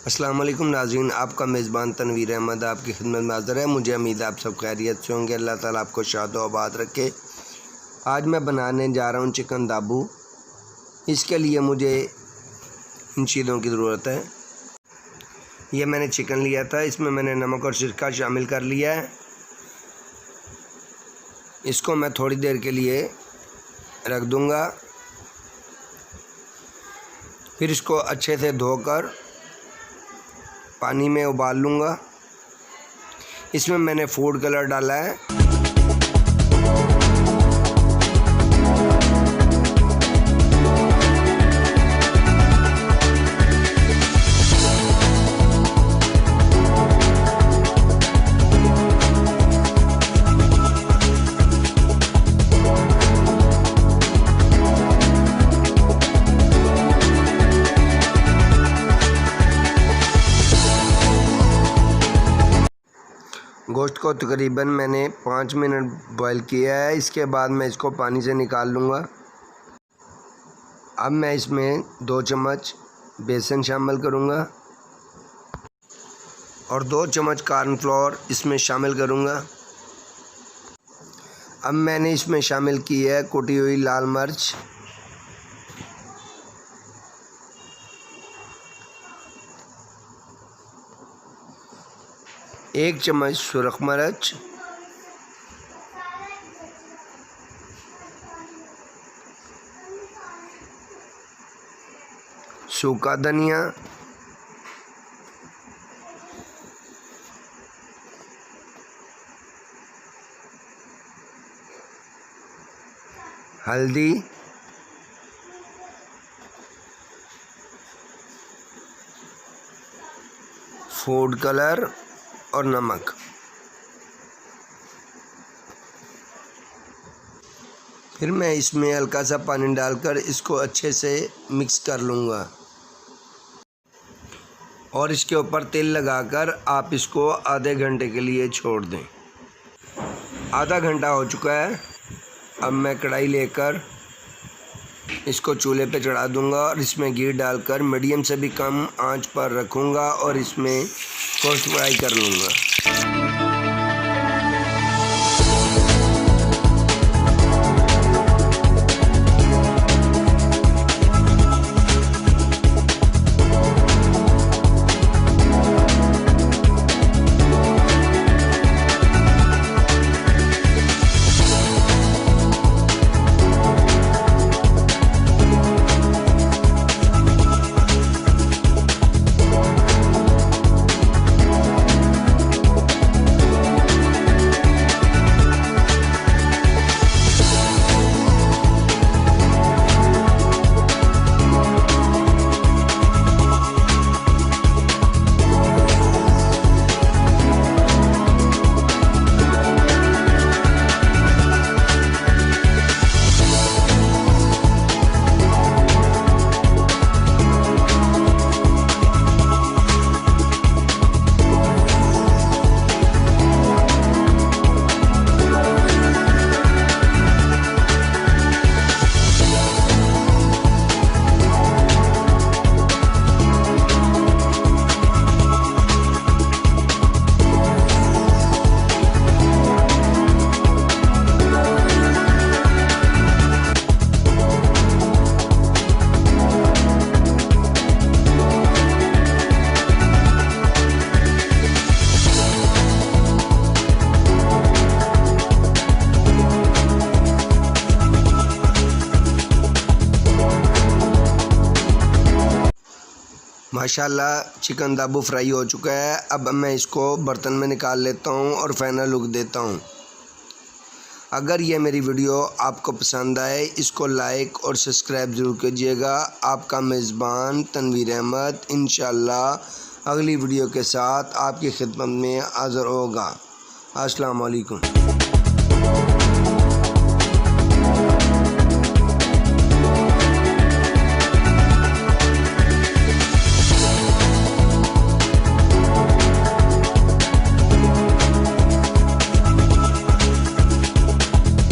अस्सलाम वालेकुम नाज़रीन, आपका मेज़बान तनवीर अहमद आपकी खिदमत में हाज़िर है। मुझे उम्मीद है आप सब खैरियत से होंगे। अल्लाह ताला आपको शाद व आबाद रखे। आज मैं बनाने जा रहा हूँ चिकन दाबू। इसके लिए मुझे इन चीज़ों की ज़रूरत है। ये मैंने चिकन लिया था, इसमें मैंने नमक और सिरका शामिल कर लिया है। इसको मैं थोड़ी देर के लिए रख दूँगा। फिर इसको अच्छे से धोकर पानी में उबाल लूँगा। इसमें मैंने फूड कलर डाला है। गोश्त को तकरीबन मैंने 5 मिनट बॉईल किया है। इसके बाद मैं इसको पानी से निकाल लूँगा। अब मैं इसमें 2 चम्मच बेसन शामिल करूँगा और 2 चम्मच कॉर्नफ्लोर इसमें शामिल करूँगा। अब मैंने इसमें शामिल की है कुटी हुई लाल मिर्च, एक चम्मच सुरख मिर्च, सूखा धनिया, हल्दी, फूड कलर और नमक। फिर मैं इसमें हल्का सा पानी डालकर इसको अच्छे से मिक्स कर लूँगा और इसके ऊपर तेल लगाकर आप इसको आधे घंटे के लिए छोड़ दें। आधा घंटा हो चुका है। अब मैं कढ़ाई लेकर इसको चूल्हे पे चढ़ा दूँगा और इसमें घी डालकर मीडियम से भी कम आंच पर रखूँगा और इसमें गोश्त फ्राई कर लूँगा। माशाल्लाह चिकन दाबू फ्राई हो चुका है। अब मैं इसको बर्तन में निकाल लेता हूँ और फाइनल लुक देता हूँ। अगर ये मेरी वीडियो आपको पसंद आए इसको लाइक और सब्सक्राइब ज़रूर कीजिएगा। आपका मेज़बान तनवीर अहमद इंशाअल्लाह अगली वीडियो के साथ आपकी खिदमत में हाज़िर होगा। अस्सलाम वालेकुम।